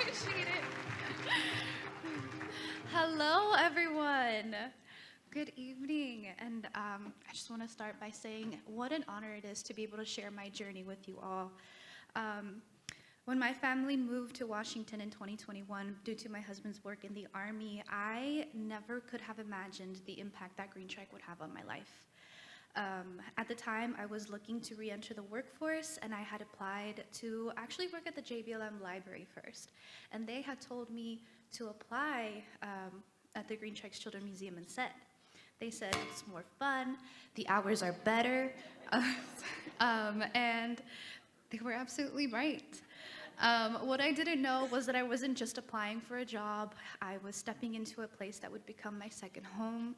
appreciate it. Hello, everyone. Good evening. And I just want to start by saying what an honor it is to be able to share my journey with you all. When my family moved to Washington in 2021 due to my husband's work in the Army, I never could have imagined the impact that Greentrike would have on my life. At the time, I was looking to re-enter the workforce, and I had applied to actually work at the JBLM library first. And they had told me to apply at the Greentrike's Children's Museum instead. They said it's more fun, the hours are better, and they were absolutely right. What I didn't know was that I wasn't just applying for a job, I was stepping into a place that would become my second home,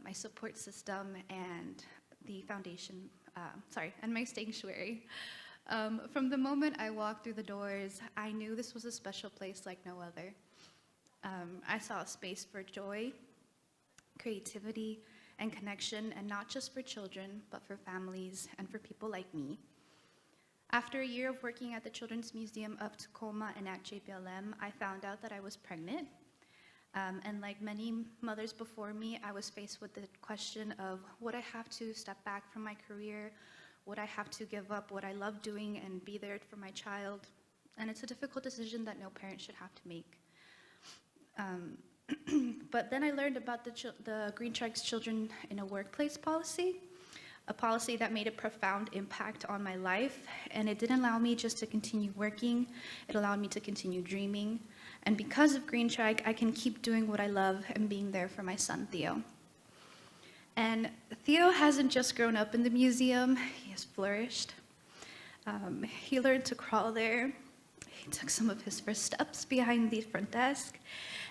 my support system, and the foundation, and my sanctuary. From the moment I walked through the doors, I knew this was a special place like no other. I saw a space for joy, creativity, and connection, and not just for children, but for families and for people like me. After a year of working at the Children's Museum of Tacoma and at JBLM, I found out that I was pregnant. And like many mothers before me, I was faced with the question of would I have to step back from my career? Would I have to give up what I love doing and be there for my child? And it's a difficult decision that no parent should have to make. But then I learned about the Greentrike's Children in a Workplace policy, a policy that made a profound impact on my life, and it didn't allow me just to continue working, it allowed me to continue dreaming. And because of Greentrike, I can keep doing what I love and being there for my son, Theo. And Theo hasn't just grown up in the museum, he has flourished. He learned to crawl there. He took some of his first steps behind the front desk.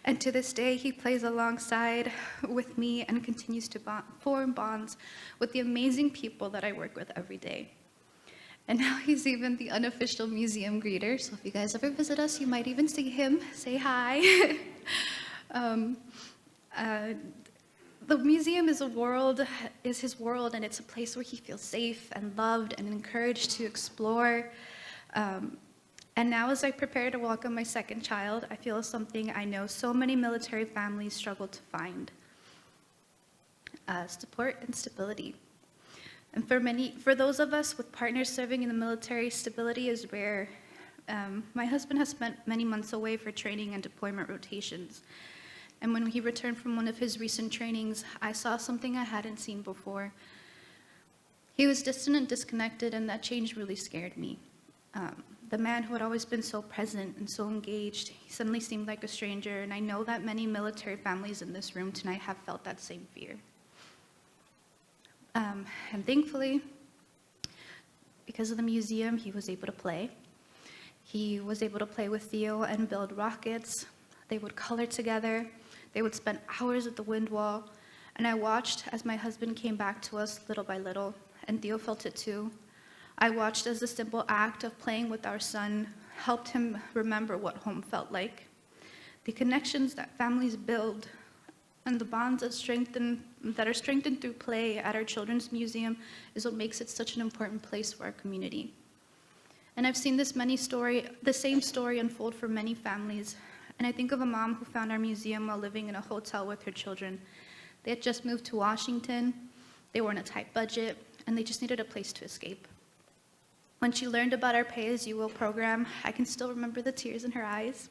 And to this day, he plays alongside with me and continues to form bonds with the amazing people that I work with every day. And now he's even the unofficial museum greeter, so if you guys ever visit us, you might even see him. Say hi. The museum is his world, and it's a place where he feels safe and loved and encouraged to explore. And now as I prepare to welcome my second child, I feel something I know so many military families struggle to find: support and stability. And for those of us with partners serving in the military, stability is rare. My husband has spent many months away for training and deployment rotations. And when he returned from one of his recent trainings, I saw something I hadn't seen before. He was distant and disconnected, and that change really scared me. The man who had always been so present and so engaged, he suddenly seemed like a stranger, and I know that many military families in this room tonight have felt that same fear. And thankfully, because of the museum, he was able to play. He was able to play with Theo and build rockets. They would color together. They would spend hours at the wind wall. And I watched as my husband came back to us little by little, and Theo felt it too. I watched as the simple act of playing with our son helped him remember what home felt like. The connections that families build and the bonds that are strengthened through play at our Children's Museum is what makes it such an important place for our community. And I've seen the same story unfold for many families. And I think of a mom who found our museum while living in a hotel with her children. They had just moved to Washington, they were on a tight budget, and they just needed a place to escape. When she learned about our Pay As You Will program, I can still remember the tears in her eyes.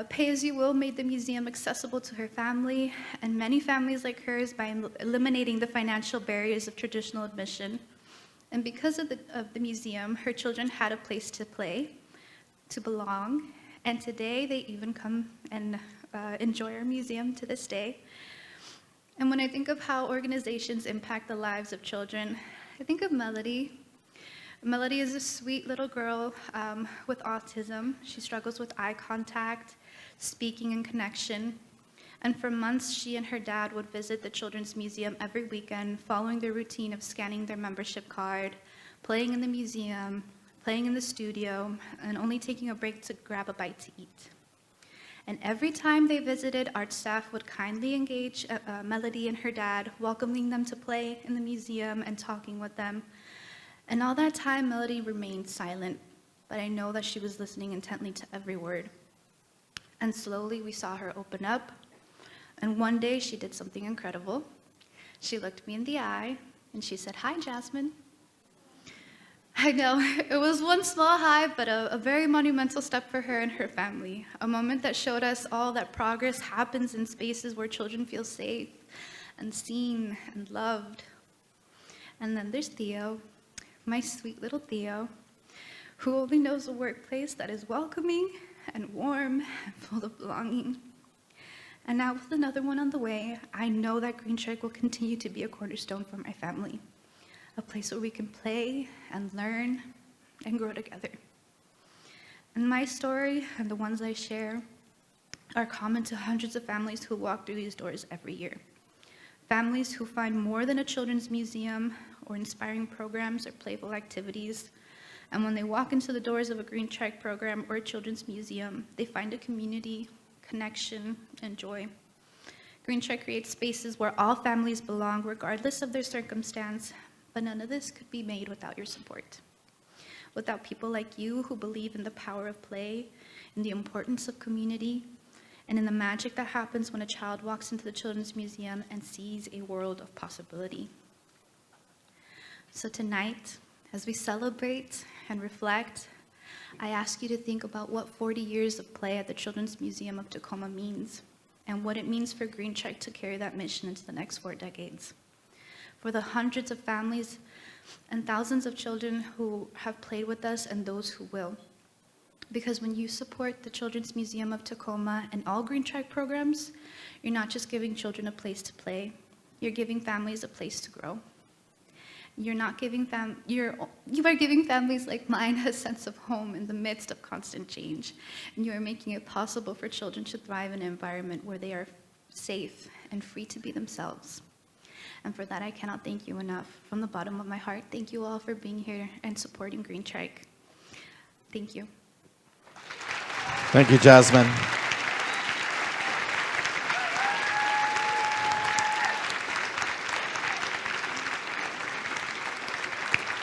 Pay As You Will made the museum accessible to her family and many families like hers by eliminating the financial barriers of traditional admission. And because of the museum, her children had a place to play, to belong, and today they even come and enjoy our museum to this day. And when I think of how organizations impact the lives of children, I think of Melody. Melody is a sweet little girl with autism. She struggles with eye contact, speaking, and connection. And for months, she and her dad would visit the Children's Museum every weekend, following their routine of scanning their membership card, playing in the museum, playing in the studio, and only taking a break to grab a bite to eat. And every time they visited, art staff would kindly engage Melody and her dad, welcoming them to play in the museum and talking with them. And all that time, Melody remained silent. but I know that she was listening intently to every word. And slowly we saw her open up, and one day she did something incredible. She looked me in the eye, and she said, "Hi, Jasmine." I know, it was one small hi, but a very monumental step for her and her family. A moment that showed us all that progress happens in spaces where children feel safe and seen and loved. And then there's Theo, my sweet little Theo, who only knows a workplace that is welcoming and warm and full of belonging. And now with another one on the way, I know that Greentrike will continue to be a cornerstone for my family. A place where we can play and learn and grow together. And my story and the ones I share are common to hundreds of families who walk through these doors every year. Families who find more than a children's museum or inspiring programs or playful activities. And when they walk into the doors of a Greentrike program or a children's museum, they find a community, connection, and joy. Greentrike creates spaces where all families belong regardless of their circumstance, but none of this could be made without your support. Without people like you who believe in the power of play, in the importance of community, and in the magic that happens when a child walks into the Children's Museum and sees a world of possibility. So tonight, as we celebrate and reflect, I ask you to think about what 40 years of play at the Children's Museum of Tacoma means, and what it means for Greentrike to carry that mission into the next 4 decades. For the hundreds of families and thousands of children who have played with us and those who will. Because when you support the Children's Museum of Tacoma and all Greentrike programs, you're not just giving children a place to play, you're giving families a place to grow. You are giving families like mine a sense of home in the midst of constant change. And you are making it possible for children to thrive in an environment where they are safe and free to be themselves. And for that, I cannot thank you enough. From the bottom of my heart, thank you all for being here and supporting Greentrike. Thank you. Thank you, Jazmin.